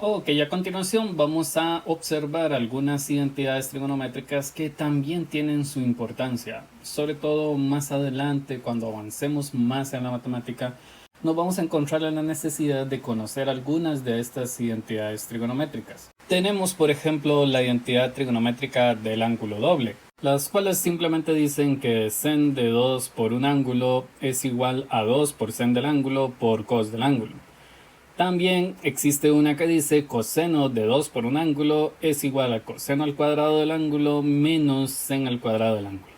Ok, a continuación vamos a observar algunas identidades trigonométricas que también tienen su importancia. Sobre todo más adelante, cuando avancemos más en la matemática, nos vamos a encontrar en la necesidad de conocer algunas de estas identidades trigonométricas. Tenemos, por ejemplo, la identidad trigonométrica del ángulo doble, las cuales simplemente dicen que sen de 2 por un ángulo es igual a 2 por sen del ángulo por cos del ángulo. También existe una que dice coseno de 2 por un ángulo es igual a coseno al cuadrado del ángulo menos sen al cuadrado del ángulo.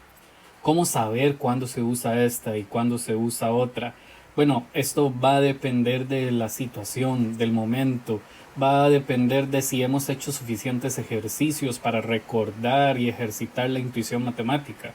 ¿Cómo saber cuándo se usa esta y cuándo se usa otra? Bueno, esto va a depender de la situación, del momento. Va a depender de si hemos hecho suficientes ejercicios para recordar y ejercitar la intuición matemática.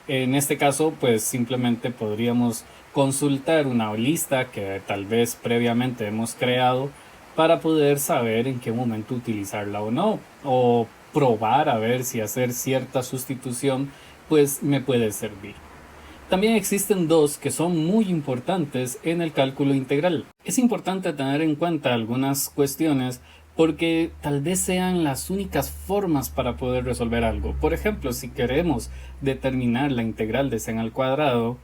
En este caso, pues simplemente podríamos consultar una lista que tal vez previamente hemos creado para poder saber en qué momento utilizarla o no, o probar a ver si hacer cierta sustitución pues me puede servir. También existen dos que son muy importantes en el cálculo integral. Es importante tener en cuenta algunas cuestiones porque tal vez sean las únicas formas para poder resolver algo. Por ejemplo, si queremos determinar la integral de sen al cuadrado,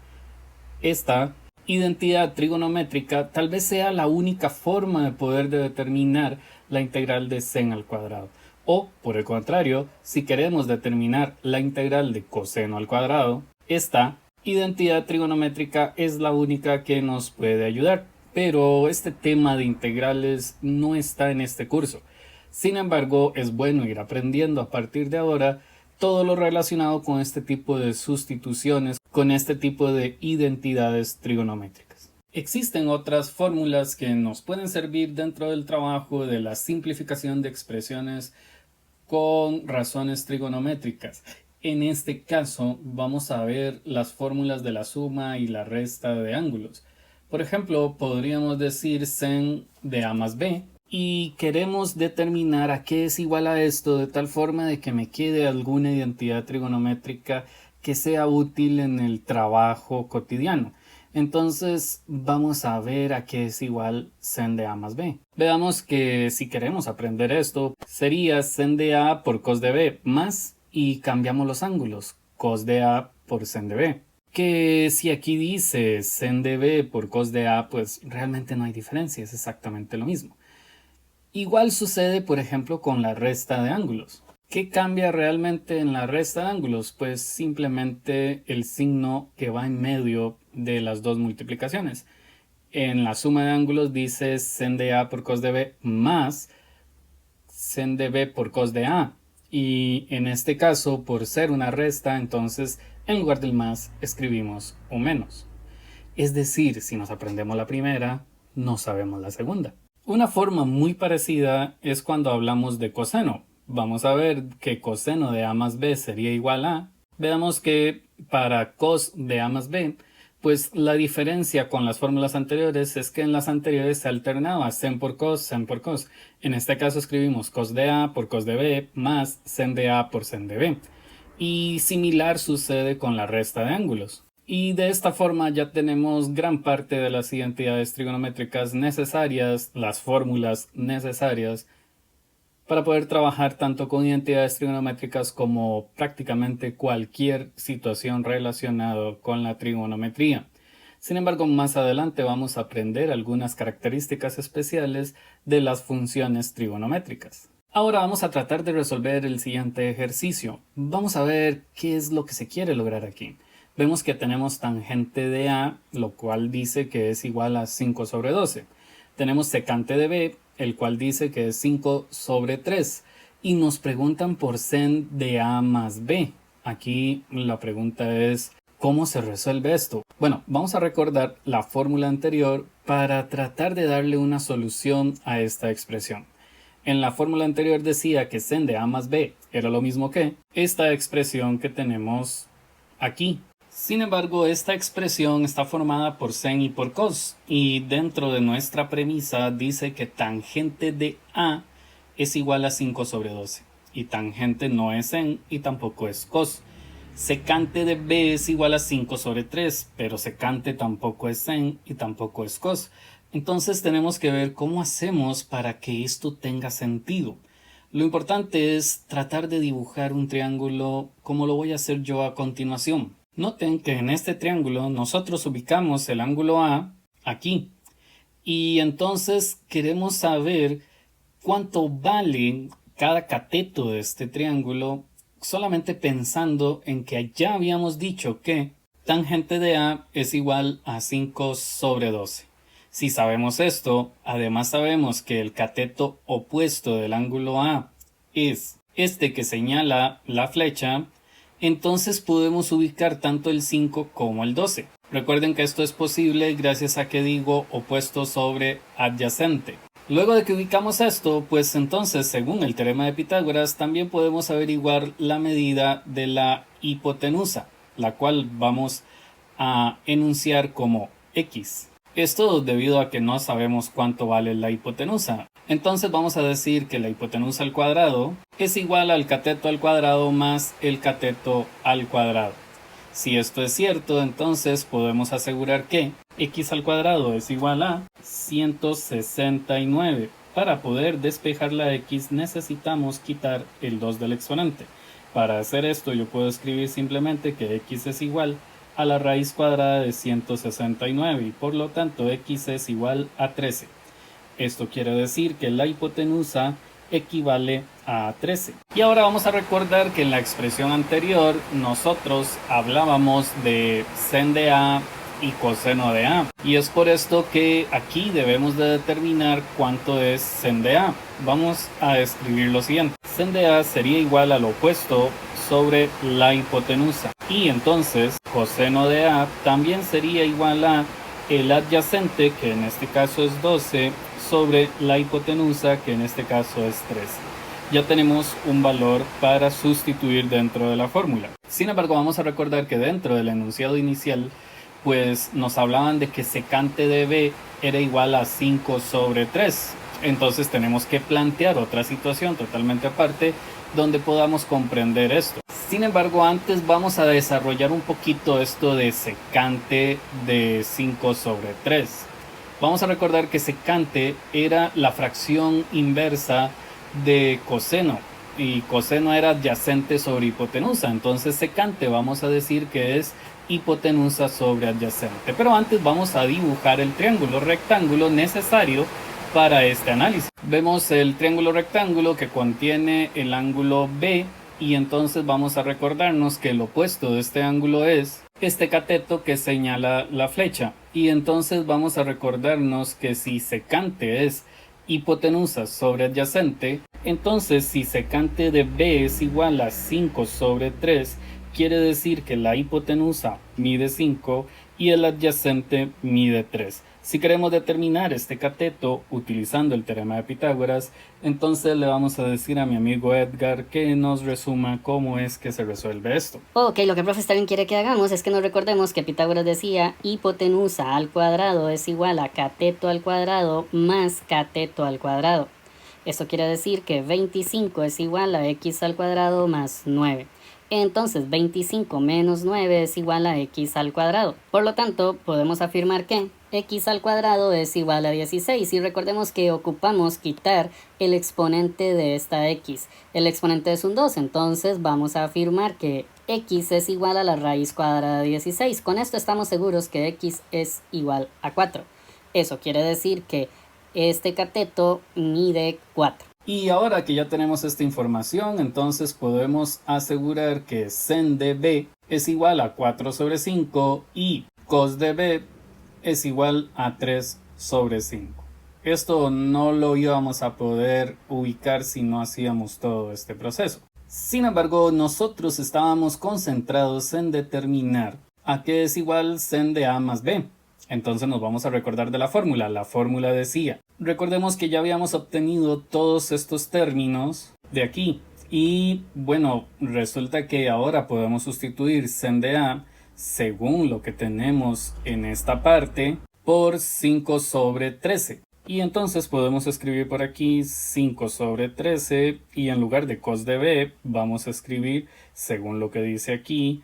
esta identidad trigonométrica tal vez sea la única forma de poder determinar la integral de sen al cuadrado. O, por el contrario, si queremos determinar la integral de coseno al cuadrado, esta identidad trigonométrica es la única que nos puede ayudar. Pero este tema de integrales no está en este curso. Sin embargo, es bueno ir aprendiendo a partir de ahora todo lo relacionado con este tipo de sustituciones, con este tipo de identidades trigonométricas. Existen otras fórmulas que nos pueden servir dentro del trabajo de la simplificación de expresiones con razones trigonométricas. En este caso vamos a ver las fórmulas de la suma y la resta de ángulos. Por ejemplo, podríamos decir sen de a más b y queremos determinar a qué es igual a esto de tal forma de que me quede alguna identidad trigonométrica que sea útil en el trabajo cotidiano. Entonces vamos a ver a qué es igual sen de a más b. Veamos que si queremos aprender esto, sería sen de a por cos de b más, y cambiamos los ángulos, cos de a por sen de b. Que si aquí dice sen de b por cos de a, pues realmente no hay diferencia, es exactamente lo mismo. Igual sucede, por ejemplo, con la resta de ángulos. ¿Qué cambia realmente en la resta de ángulos? Pues simplemente el signo que va en medio de las dos multiplicaciones. En la suma de ángulos dice sen de a por cos de b más sen de b por cos de a. Y en este caso, por ser una resta, entonces en lugar del más escribimos un menos. Es decir, si nos aprendemos la primera, no sabemos la segunda. Una forma muy parecida es cuando hablamos de coseno. Vamos a ver que coseno de a más b sería igual a. Veamos que para cos de a más b, pues la diferencia con las fórmulas anteriores es que en las anteriores se alternaba sen por cos, sen por cos. En este caso escribimos cos de a por cos de b más sen de a por sen de b. Y similar sucede con la resta de ángulos. Y de esta forma ya tenemos gran parte de las identidades trigonométricas necesarias, las fórmulas necesarias para poder trabajar tanto con identidades trigonométricas como prácticamente cualquier situación relacionada con la trigonometría. Sin embargo, más adelante vamos a aprender algunas características especiales de las funciones trigonométricas. Ahora vamos a tratar de resolver el siguiente ejercicio. Vamos a ver qué es lo que se quiere lograr aquí. Vemos que tenemos tangente de A, lo cual dice que es igual a 5 sobre 12. Tenemos secante de B, el cual dice que es 5 sobre 3. Y nos preguntan por sen de A más B. Aquí la pregunta es, ¿cómo se resuelve esto? Bueno, vamos a recordar la fórmula anterior para tratar de darle una solución a esta expresión. En la fórmula anterior decía que sen de A más B era lo mismo que esta expresión que tenemos aquí. Sin embargo, esta expresión está formada por sen y por cos, y dentro de nuestra premisa dice que tangente de A es igual a 5 sobre 12, y tangente no es sen y tampoco es cos. Secante de B es igual a 5 sobre 3, pero secante tampoco es sen y tampoco es cos. Entonces tenemos que ver cómo hacemos para que esto tenga sentido. Lo importante es tratar de dibujar un triángulo como lo voy a hacer yo a continuación. Noten que en este triángulo nosotros ubicamos el ángulo A aquí. Y entonces queremos saber cuánto vale cada cateto de este triángulo, solamente pensando en que ya habíamos dicho que tangente de A es igual a 5 sobre 12. Si sabemos esto, además sabemos que el cateto opuesto del ángulo A es este que señala la flecha, entonces podemos ubicar tanto el 5 como el 12. Recuerden que esto es posible gracias a que digo opuesto sobre adyacente. Luego de que ubicamos esto, pues entonces, según el teorema de Pitágoras, también podemos averiguar la medida de la hipotenusa, la cual vamos a enunciar como x. Esto debido a que no sabemos cuánto vale la hipotenusa. Entonces vamos a decir que la hipotenusa al cuadrado es igual al cateto al cuadrado más el cateto al cuadrado. Si esto es cierto, entonces podemos asegurar que x al cuadrado es igual a 169. Para poder despejar la x necesitamos quitar el 2 del exponente. Para hacer esto yo puedo escribir simplemente que x es igual a la raíz cuadrada de 169 y por lo tanto x es igual a 13. Esto quiere decir que la hipotenusa equivale a 13. Y ahora vamos a recordar que en la expresión anterior nosotros hablábamos de sen de A y coseno de A. Y es por esto que aquí debemos de determinar cuánto es sen de A. Vamos a escribir lo siguiente. Sen de A sería igual al opuesto sobre la hipotenusa. Y entonces coseno de A también sería igual a el adyacente, que en este caso es 12, sobre la hipotenusa, que en este caso es 13. Ya tenemos un valor para sustituir dentro de la fórmula. Sin embargo, vamos a recordar que dentro del enunciado inicial, pues nos hablaban de que secante de B era igual a 5 sobre 3. Entonces tenemos que plantear otra situación totalmente aparte donde podamos comprender esto. Sin embargo, antes vamos a desarrollar un poquito esto de secante de 5 sobre 3. Vamos a recordar que secante era la fracción inversa de coseno y coseno era adyacente sobre hipotenusa. Entonces secante vamos a decir que es hipotenusa sobre adyacente. Pero antes vamos a dibujar el triángulo rectángulo necesario para este análisis. Vemos el triángulo rectángulo que contiene el ángulo B y entonces vamos a recordarnos que el opuesto de este ángulo es este cateto que señala la flecha. Y entonces vamos a recordarnos que si secante es hipotenusa sobre adyacente, entonces si secante de B es igual a 5 sobre 3, quiere decir que la hipotenusa mide 5 y el adyacente mide 3. Si queremos determinar este cateto utilizando el teorema de Pitágoras, entonces le vamos a decir a mi amigo Edgar que nos resuma cómo es que se resuelve esto. Ok, lo que el profe Stalin quiere que hagamos es que nos recordemos que Pitágoras decía hipotenusa al cuadrado es igual a cateto al cuadrado más cateto al cuadrado. Esto quiere decir que 25 es igual a x al cuadrado más 9. Entonces 25 menos 9 es igual a x al cuadrado. Por lo tanto, podemos afirmar que x al cuadrado es igual a 16 y recordemos que ocupamos quitar el exponente de esta x. El exponente es un 2, entonces vamos a afirmar que x es igual a la raíz cuadrada de 16. Con esto estamos seguros que x es igual a 4. Eso quiere decir que este cateto mide 4. Y ahora que ya tenemos esta información, entonces podemos asegurar que sen de B es igual a 4 sobre 5 y cos de B es igual a 3 sobre 5. Esto no lo íbamos a poder ubicar si no hacíamos todo este proceso. Sin embargo, nosotros estábamos concentrados en determinar a qué es igual sen de A más B. Entonces nos vamos a recordar de la fórmula. La fórmula decía, recordemos que ya habíamos obtenido todos estos términos de aquí. Y bueno, resulta que ahora podemos sustituir sen de A según lo que tenemos en esta parte por 5 sobre 13. Y entonces podemos escribir por aquí 5 sobre 13 y en lugar de cos de B vamos a escribir, según lo que dice aquí,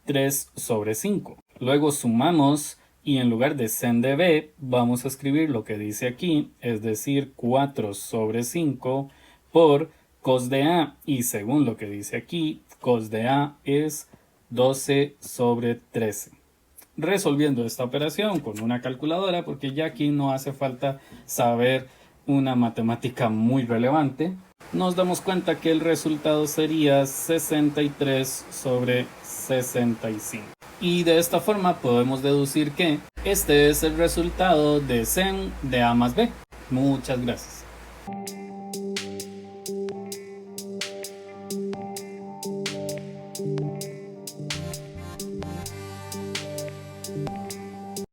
3 sobre 5. Luego sumamos y en lugar de sen de b vamos a escribir lo que dice aquí, es decir 4 sobre 5 por cos de a, y según lo que dice aquí, cos de a es 12 sobre 13. Resolviendo esta operación con una calculadora, porque ya aquí no hace falta saber una matemática muy relevante, nos damos cuenta que el resultado sería 63 sobre 65. Y de esta forma podemos deducir que este es el resultado de sen de a más b. Muchas gracias.